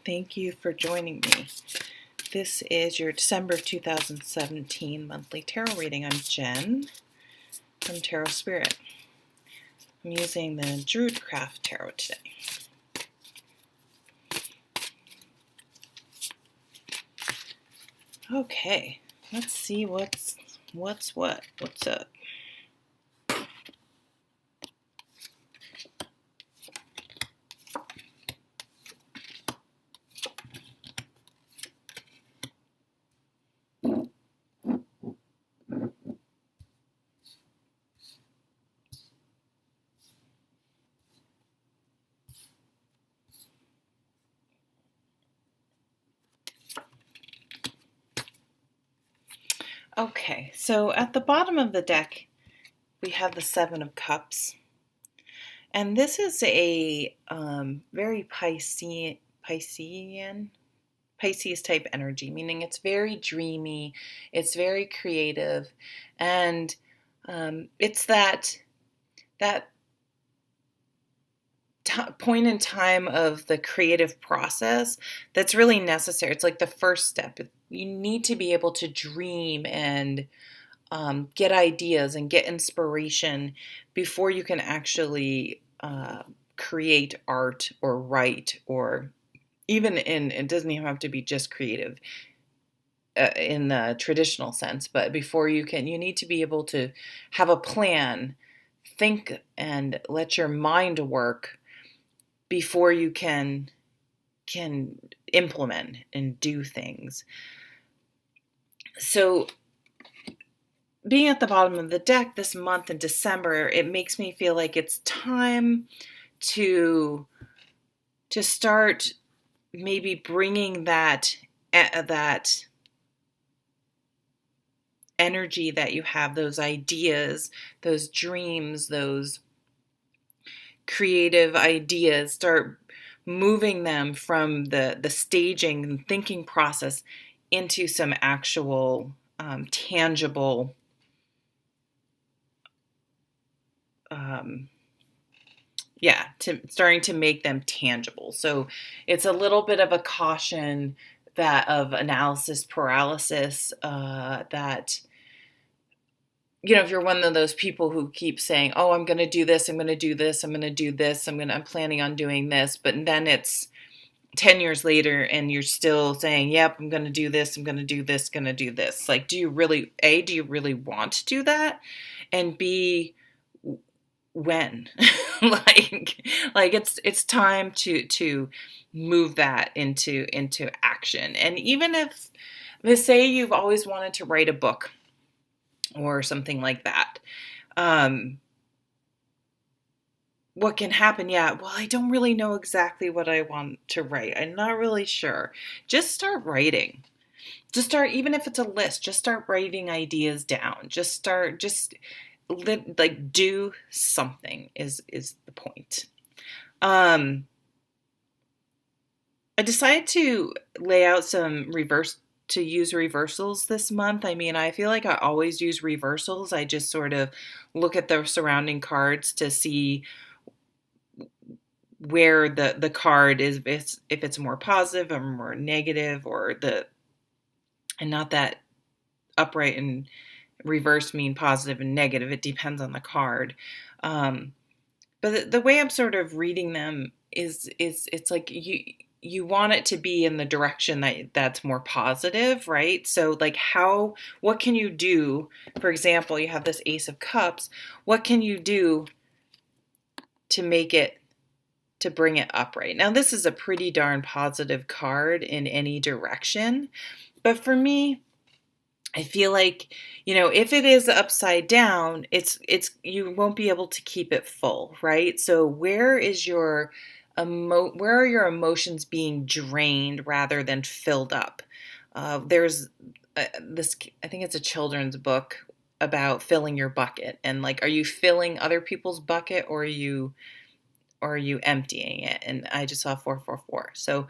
Thank you for joining me. This is your December 2017 monthly tarot reading. I'm Jen from Tarot Spirit. I'm using the Druid Craft Tarot today. Okay, let's see what's what. What's up? Okay, so at the bottom of the deck, we have the Seven of Cups. And this is a very Pisces type energy, meaning it's very dreamy, it's very creative, and it's that point in time of the creative process that's really necessary. It's like the first step. You need to be able to dream and get ideas and get inspiration before you can actually create art or write, or even it doesn't even have to be just creative in the traditional sense, but before you need to be able to have a plan, think, and let your mind work before you can implement and do things. So being at the bottom of the deck this month in December, it makes me feel like it's time to start maybe bringing that energy that you have, those ideas, those dreams, those creative ideas, start moving them from the staging and thinking process into some actual tangible starting to make them tangible. So it's a little bit of a caution that of analysis paralysis, that if you're one of those people who keep saying, oh, I'm going to do this, I'm going to do this, I'm going to do this, I'm planning on doing this, but then it's 10 years later and you're still saying, yep, I'm going to do this, I'm going to do this, going to do this. Like, do you really want to do that? And B, when? like it's time to move that into action. And even if, let's say you've always wanted to write a book or something like that, what can happen? Yeah, well, I don't really know exactly what I want to write. I'm not really sure. Just start writing. Just start, even if it's a list, just start writing ideas down. Do something is the point. I decided to lay out use reversals this month. I mean, I feel like I always use reversals. I just sort of look at the surrounding cards to see where the card is, if it's more positive or more negative, and not that upright and reverse mean positive and negative. It depends on the card. But the way I'm sort of reading them is it's like you want it to be in the direction that's more positive, right? So like what can you do? For example, you have this Ace of Cups. What can you do to bring it upright? Now, this is a pretty darn positive card in any direction. But for me, I feel like, if it is upside down, it's you won't be able to keep it full, right? So where are your emotions being drained rather than filled up? There's this, I think it's a children's book about filling your bucket, and like, are you filling other people's bucket, or are you emptying it? And I just saw 444. So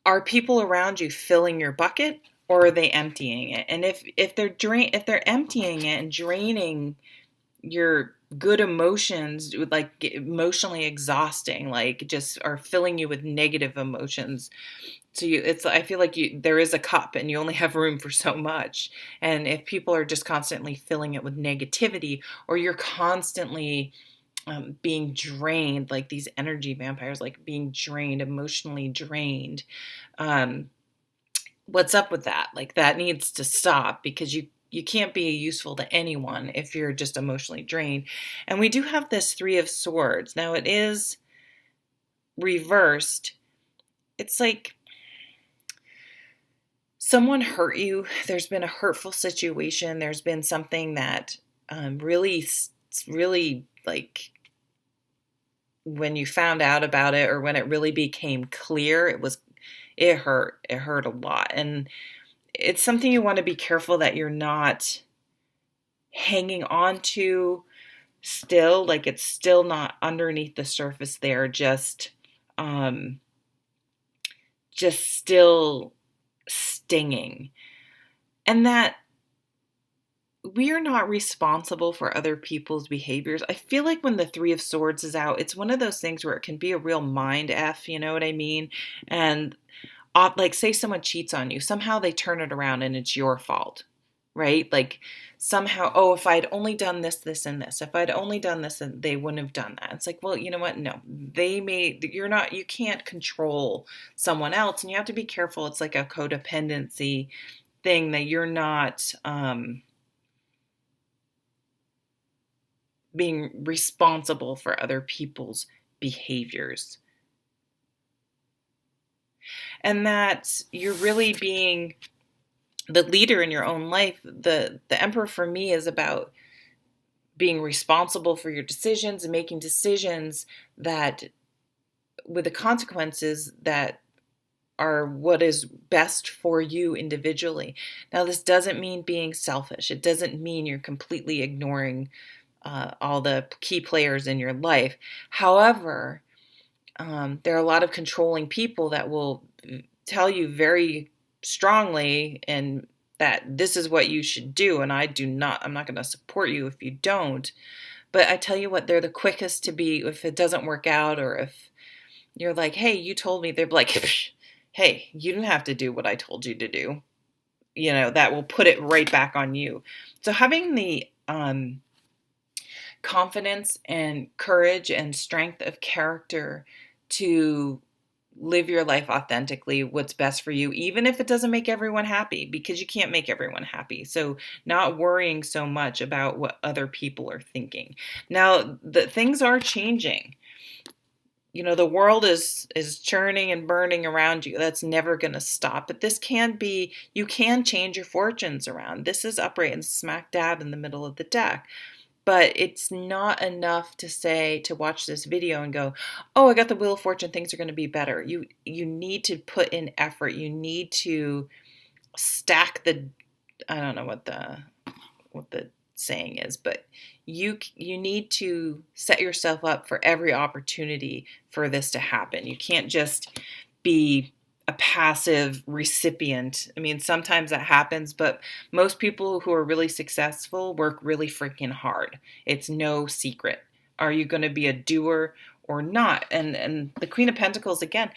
are people around you filling your bucket, or are they emptying it? And if they're emptying it and draining your good emotions, like emotionally exhausting, like just are filling you with negative emotions. So I feel like there is a cup and you only have room for so much. And if people are just constantly filling it with negativity, or you're constantly being drained, like these energy vampires, like being drained, emotionally drained, um, what's up with that? Like that needs to stop, because you can't be useful to anyone if you're just emotionally drained. And we do have this 3 of Swords. Now it is reversed. It's like someone hurt you. There's been a hurtful situation. There's been something that really like when you found out about it, or when it really became clear, it hurt. It hurt a lot. And it's something you want to be careful that you're not hanging on to still, like it's still not underneath the surface there, um just still stinging. And that we are not responsible for other people's behaviors. I feel like when the 3 of Swords is out, it's one of those things where it can be a real mind F, you know what I mean? And like say someone cheats on you, somehow they turn it around and it's your fault, right? Like somehow, oh, if I'd only done this, this, and this, if I'd only done this, and they wouldn't have done that. It's like, well, you know what? No, you can't control someone else, and you have to be careful. It's like a codependency thing that you're not being responsible for other people's behaviors, and that you're really being the leader in your own life. The Emperor for me is about being responsible for your decisions and making decisions that with the consequences that are what is best for you individually. Now, this doesn't mean being selfish. It doesn't mean you're completely ignoring all the key players in your life. However, there are a lot of controlling people that will tell you very strongly and that this is what you should do, and I'm not going to support you if you don't. But I tell you what, they're the quickest to be, if it doesn't work out, or if you're like, hey, you told me, they're like, hey, you didn't have to do what I told you to do. That will put it right back on you. So having the confidence and courage and strength of character to live your life authentically, what's best for you, even if it doesn't make everyone happy, because you can't make everyone happy. So not worrying so much about what other people are thinking. Now, the things are changing. The world is churning and burning around you. That's never going to stop. But you can change your fortunes around. This is upright and smack dab in the middle of the deck. But it's not enough to watch this video and go, oh, I got the Wheel of Fortune, things are going to be better. You need to put in effort. You need to stack I don't know what the saying is, but you need to set yourself up for every opportunity for this to happen. You can't just be a passive recipient. I mean, sometimes that happens, but most people who are really successful work really freaking hard. It's no secret. Are you going to be a doer or not? And the Queen of Pentacles, again,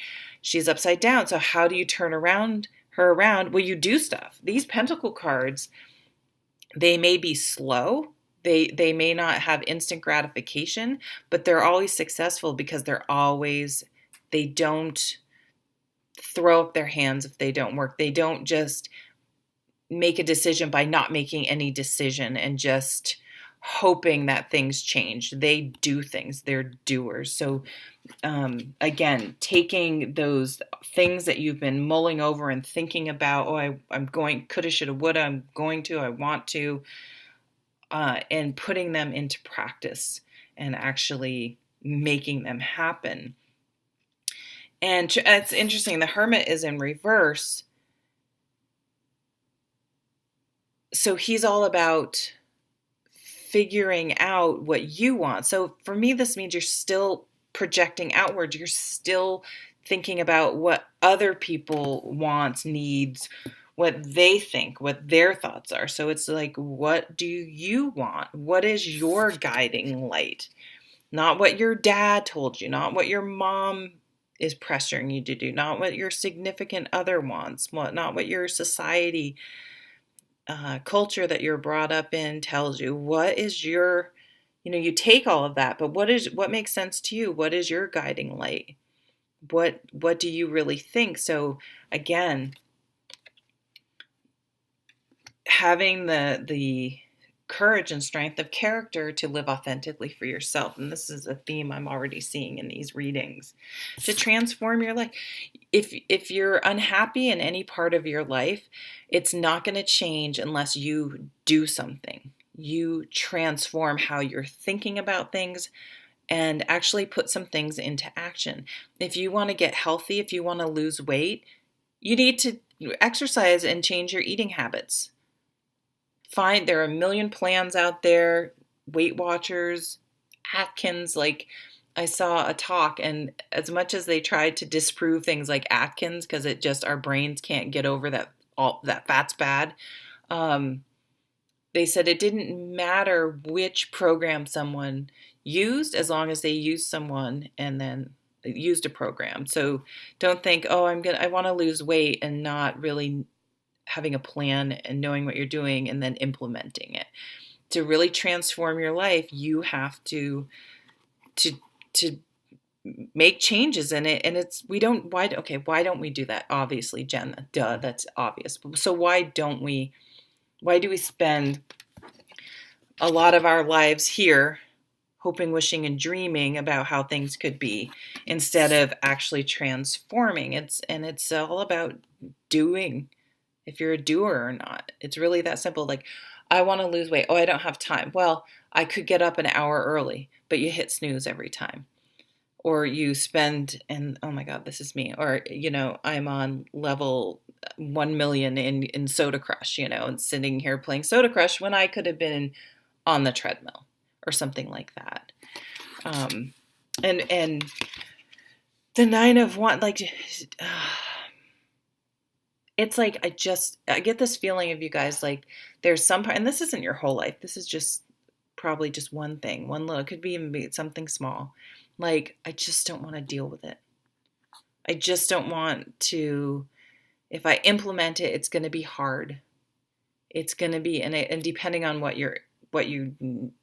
she's upside down. So how do you turn her around? Well, you do stuff. These Pentacle cards, they may be slow. They may not have instant gratification, but they're always successful because they don't throw up their hands if they don't work. They don't just make a decision by not making any decision and just hoping that things change. They do things. They're doers. So again, taking those things that you've been mulling over and thinking about, I'm going, coulda, shoulda, woulda, I want to, and putting them into practice and actually making them happen. And it's interesting, the Hermit is in reverse. So he's all about figuring out what you want. So for me, this means you're still projecting outward. You're still thinking about what other people wants, needs, what they think, what their thoughts are. So it's like, what do you want? What is your guiding light? Not what your dad told you, not what your mom is pressuring you to do, not what your significant other wants, not what your society, culture that you're brought up in tells you. What is your, you take all of that, but what makes sense to you? What is your guiding light? What do you really think? So again, having the courage and strength of character to live authentically for yourself. And this is a theme I'm already seeing in these readings, to transform your life. If you're unhappy in any part of your life, it's not going to change unless you do something. You transform how you're thinking about things and actually put some things into action. If you want to get healthy, if you want to lose weight, you need to exercise and change your eating habits. There are a million plans out there, Weight Watchers, Atkins. Like, I saw a talk, and as much as they tried to disprove things like Atkins, because our brains can't get over that fat's bad, they said it didn't matter which program someone used, as long as they used someone and then used a program. So don't think, oh, I want to lose weight, and not really having a plan and knowing what you're doing and then implementing it. To really transform your life, you have to make changes in it. And why don't we do that? Obviously, Jen, duh, that's obvious. So why do we spend a lot of our lives here hoping, wishing, and dreaming about how things could be, instead of actually transforming? It's all about doing. If you're a doer or not. It's really that simple. Like, I want to lose weight. Oh, I don't have time. Well, I could get up an hour early, but you hit snooze every time. Or you spend, and oh my God, this is me. Or, I'm on level 1 million in Soda Crush, and sitting here playing Soda Crush when I could have been on the treadmill or something like that. And the 9 of Wands, like, it's like, I get this feeling of you guys, like, there's some part, and this isn't your whole life. This is just probably just one thing, one little, it could be even something small. Like, I just don't want to deal with it. I just don't want to, if I implement it, it's going to be hard. It's going to be, and depending on what you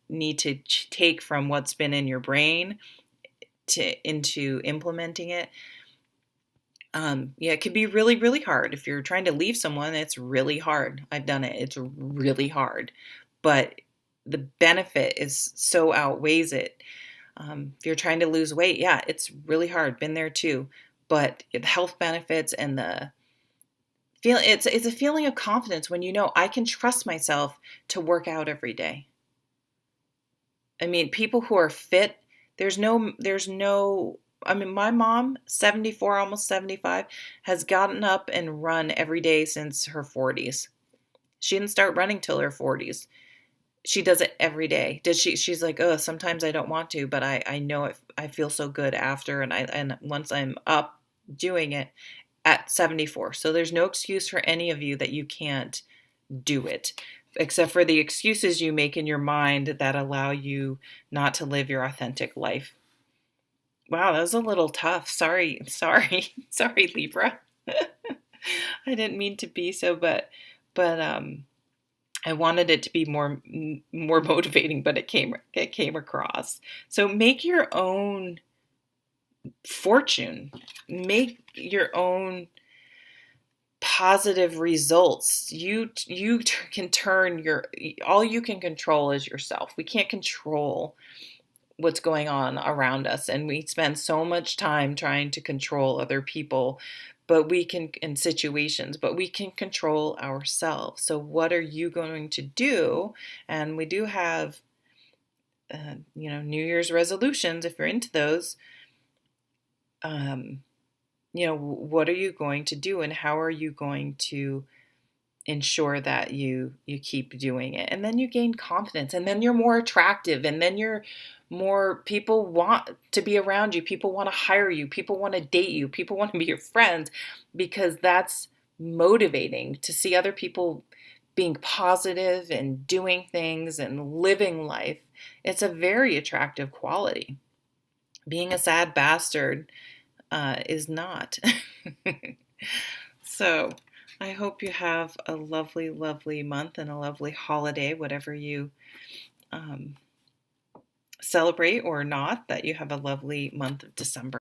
need to take from what's been in your brain into implementing it. It could be really, really hard. If you're trying to leave someone, it's really hard. I've done it. It's really hard, but the benefit is so outweighs it. If you're trying to lose weight, it's really hard. Been there too, but the health benefits and the feel, it's a feeling of confidence when I can trust myself to work out every day. I mean, people who are fit, there's no, my mom, 74, almost 75, has gotten up and run every day since her 40s. She didn't start running till her 40s. She does it every day. She's like, oh, sometimes I don't want to, but I know it, I feel so good after, and once I'm up doing it at 74. So there's no excuse for any of you that you can't do it, except for the excuses you make in your mind that allow you not to live your authentic life. Wow, that was a little tough. Sorry, Libra. I didn't mean to be so, but I wanted it to be more motivating, but it came across. So make your own fortune. Make your own positive results. You can turn all you can control is yourself. We can't control what's going on around us, and we spend so much time trying to control other people, in situations, but we can control ourselves. So what are you going to do? And we do have New Year's resolutions, if you're into those. What are you going to do, and how are you going to ensure that you keep doing it? And then you gain confidence, and then you're more attractive, and then people want to be around you. People want to hire you. People want to date you. People want to be your friends, because that's motivating to see other people being positive and doing things and living life. It's a very attractive quality. Being a sad bastard is not. So I hope you have a lovely, lovely month and a lovely holiday, whatever you celebrate or not, that you have a lovely month of December.